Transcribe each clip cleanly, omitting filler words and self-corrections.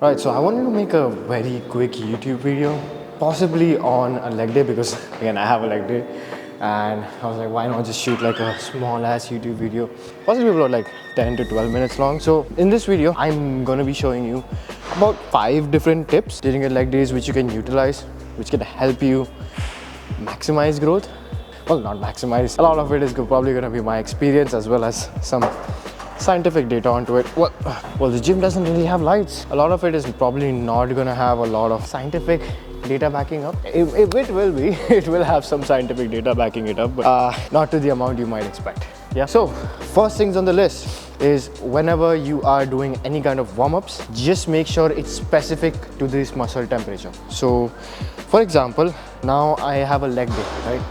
Right, so I wanted to make a very quick YouTube video, possibly on a leg day because again I have a leg day, and I was like, why not just shoot like a small ass YouTube video, possibly about like 10 to 12 minutes long. So in this video, I'm gonna be showing you about 5 different tips during your leg days which you can utilize, which can help you maximize growth. Well, not maximize. A lot of it is probably gonna be my experience as well as some scientific data onto it. Well, the gym doesn't really have lights. A lot of it is probably not gonna have a lot of scientific data backing up. If it will be, it will have some scientific data backing it up, but not to the amount you might expect. Yeah. So first things on the list is whenever you are doing any kind of warm-ups, just make sure it's specific to this muscle temperature. So for example, now I have a leg day, right?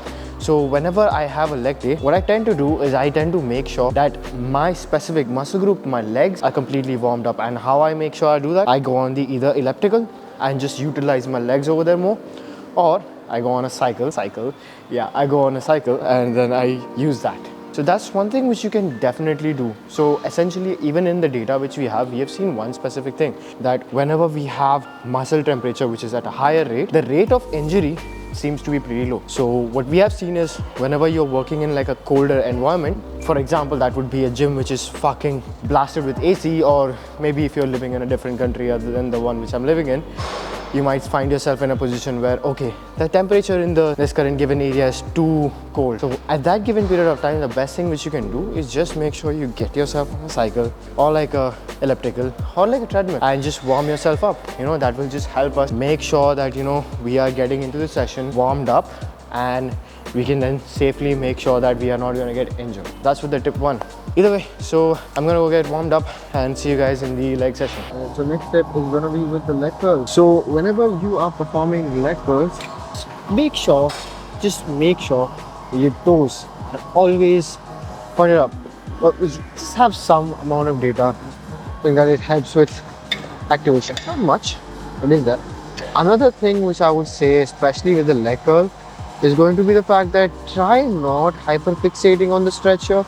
So whenever I have a leg day, what I tend to do is I tend to make sure that my specific muscle group, my legs, are completely warmed up. And how I make sure I do that, I go on the either elliptical and just utilize my legs over there more, or I go on a cycle. Yeah, I go on a cycle and then I use that. So that's one thing which you can definitely do. So essentially, even in the data which we have seen one specific thing, that whenever we have muscle temperature which is at a higher rate, the rate of injury seems to be pretty low. So what we have seen is whenever you're working in like a colder environment, for example, that would be a gym which is fucking blasted with AC, or maybe if you're living in a different country other than the one which I'm living in, you might find yourself in a position where, okay, the temperature in this current given area is too cold. So at that given period of time, the best thing which you can do is just make sure you get yourself on a cycle or like a elliptical or like a treadmill and just warm yourself up. You know, that will just help us make sure that, you know, we are getting into the session warmed up, and we can then safely make sure that we are not going to get injured. That's what the tip 1. Either way, so I'm gonna go get warmed up and see you guys in the leg session. So next step is gonna be with the leg curls. So whenever you are performing leg curls, just make sure your toes are always pointed up. But we just have some amount of data so that it helps with activation. Not much, but is that. Another thing which I would say, especially with the leg curl, is going to be the fact that try not hyperfixating on the stretch here.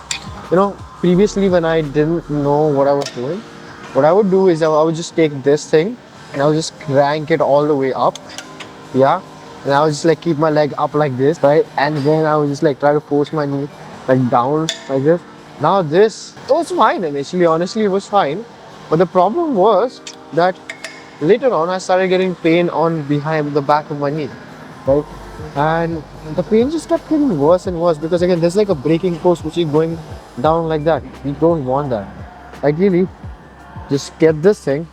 You know, previously when I didn't know what I was doing, what I would do is I would just take this thing and I would just crank it all the way up. Yeah. And I would just like keep my leg up like this, right? And then I would just like try to force my knee like down like this. Now this, it was fine initially, honestly it was fine. But the problem was that later on I started getting pain on behind the back of my knee, right? And the pain just kept getting worse and worse because again there's like a braking force which is going down like that. We don't want that. Ideally, just get this thing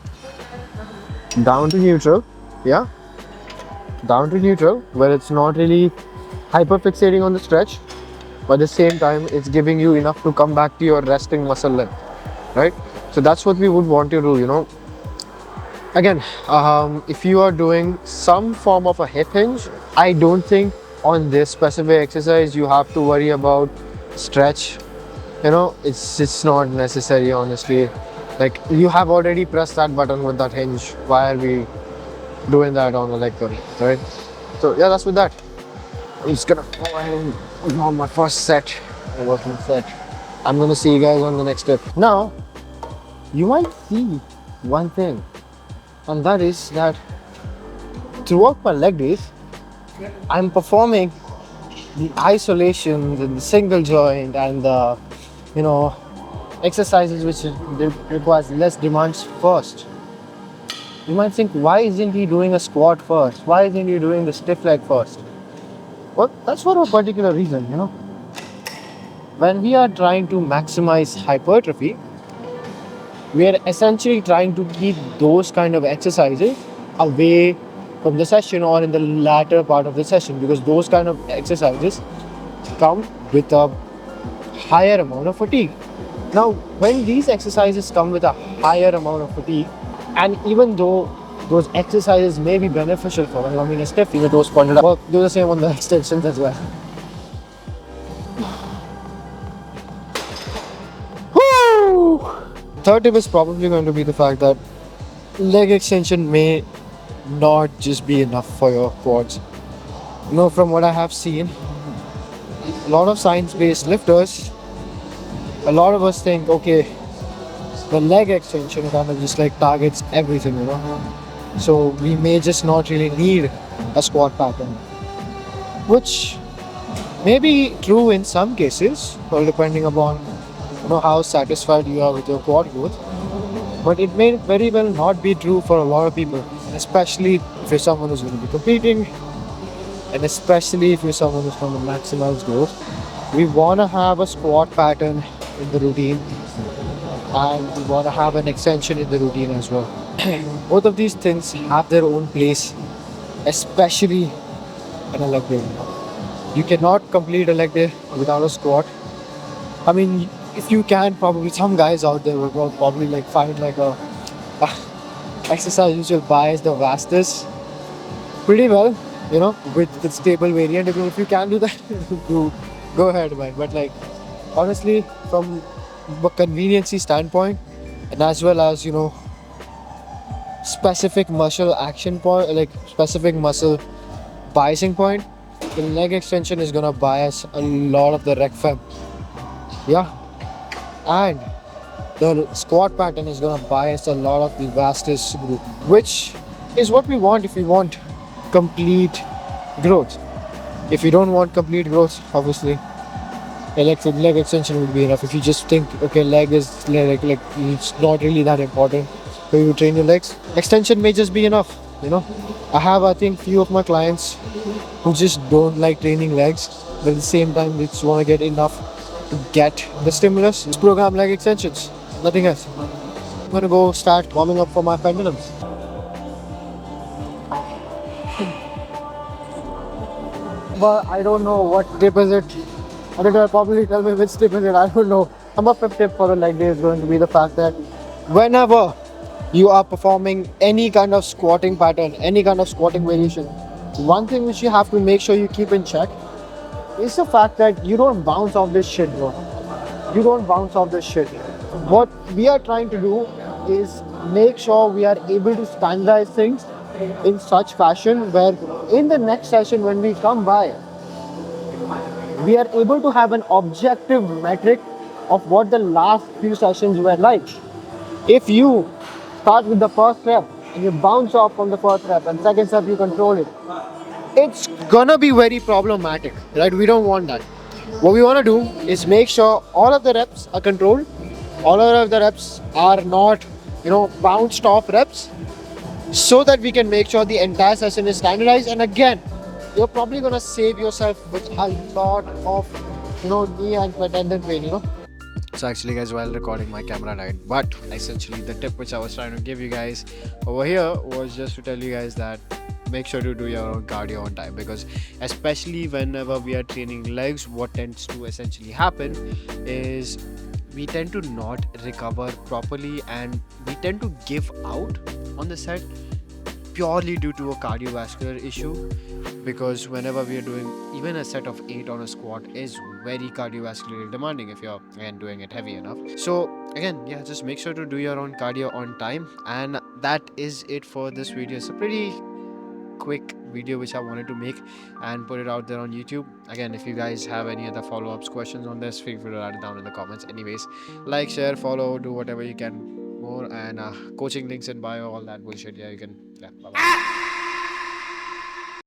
down to neutral, yeah, down to neutral where it's not really hyperfixating on the stretch, but at the same time it's giving you enough to come back to your resting muscle length, right? So that's what we would want to do, you know. Again, if you are doing some form of a hip hinge, I don't think on this specific exercise you have to worry about stretch. You know, it's not necessary, honestly. Like, you have already pressed that button with that hinge. Why are we doing that on the leg curl, right? So yeah, that's with that. I'm just gonna go ahead and go on my first set. I'm gonna see you guys on the next step. Now, you might see one thing, and that is that throughout my leg days, I'm performing the isolations and the single joint and the, you know, exercises which requires less demands first. You might think, why isn't he doing a squat first? Why isn't he doing the stiff leg first? Well, that's for a particular reason, you know. When we are trying to maximize hypertrophy, we are essentially trying to keep those kind of exercises away from the session or in the latter part of the session, because those kind of exercises come with a higher amount of fatigue. Now, when these exercises come with a higher amount of fatigue, and even though those exercises may be beneficial for performing a stiff, even those pointed up, do the same on the extensions as well. Woo! Third tip is probably going to be the fact that leg extension may not just be enough for your quads. You know, from what I have seen, a lot of science-based lifters, a lot of us think, okay, the leg extension kind of just like targets everything, you know. So we may just not really need a squat pattern, which may be true in some cases, well, depending upon how satisfied you are with your quad growth. But it may very well not be true for a lot of people, especially if you're someone who's going to be competing, and especially if you're someone who's going to maximize growth. We want to have a squat pattern in the routine, and we want to have an extension in the routine as well. Both of these things have their own place, especially in a leg day. You cannot complete a leg day without a squat. I mean, if you can, probably some guys out there will probably like find like a exercise which will bias the vastus pretty well, with the stable variant. If you can do that, you go ahead, man. But like, honestly, from a conveniency standpoint, and as well as specific muscle action point, like specific muscle biasing point, the leg extension is gonna bias a lot of the rec fem. Yeah, and the squat pattern is gonna bias a lot of the vastus group, which is what we want if we want complete growth. If you don't want complete growth, obviously leg extension would be enough. If you just think, okay, leg is like it's not really that important for you to train your legs, extension may just be enough. I have, I think, few of my clients who just don't like training legs, but at the same time they just want to get enough to get the stimulus. Just program leg extensions, nothing else. I'm gonna go start warming up for my pendulums. But I don't know what tip is it. I think I'll probably tell me which tip is it. I don't know. My fifth tip for the leg day is going to be the fact that whenever you are performing any kind of squatting pattern, any kind of squatting variation, one thing which you have to make sure you keep in check is the fact that you don't bounce off this shit, bro. You don't bounce off this shit. What we are trying to do is make sure we are able to standardize things in such fashion where in the next session when we come by, we are able to have an objective metric of what the last few sessions were like. If you start with the first rep and you bounce off from the first rep and second rep you control it, it's gonna be very problematic, right? We don't want that. What we want to do is make sure all of the reps are controlled, all of the reps are not bounced off reps, so that we can make sure the entire session is standardized. And again, you're probably gonna save yourself with a lot of knee and tendon pain. So actually guys, while recording my camera died, but essentially the tip which I was trying to give you guys over here was just to tell you guys that make sure to do your own cardio on time, because especially whenever we are training legs, what tends to essentially happen is we tend to not recover properly and we tend to give out on the set purely due to a cardiovascular issue, because whenever we are doing even a set of 8 on a squat is very cardiovascularly demanding if you're again doing it heavy enough. So again, yeah, just make sure to do your own cardio on time. And that is it for this video. It's a pretty quick video which I wanted to make and put it out there on YouTube. Again, if you guys have any other follow-ups, questions on this, feel free to write it down in the comments. Anyways, like, share, follow, do whatever you can more, and coaching links in bio, all that bullshit. Yeah, you can. Yeah, bye bye.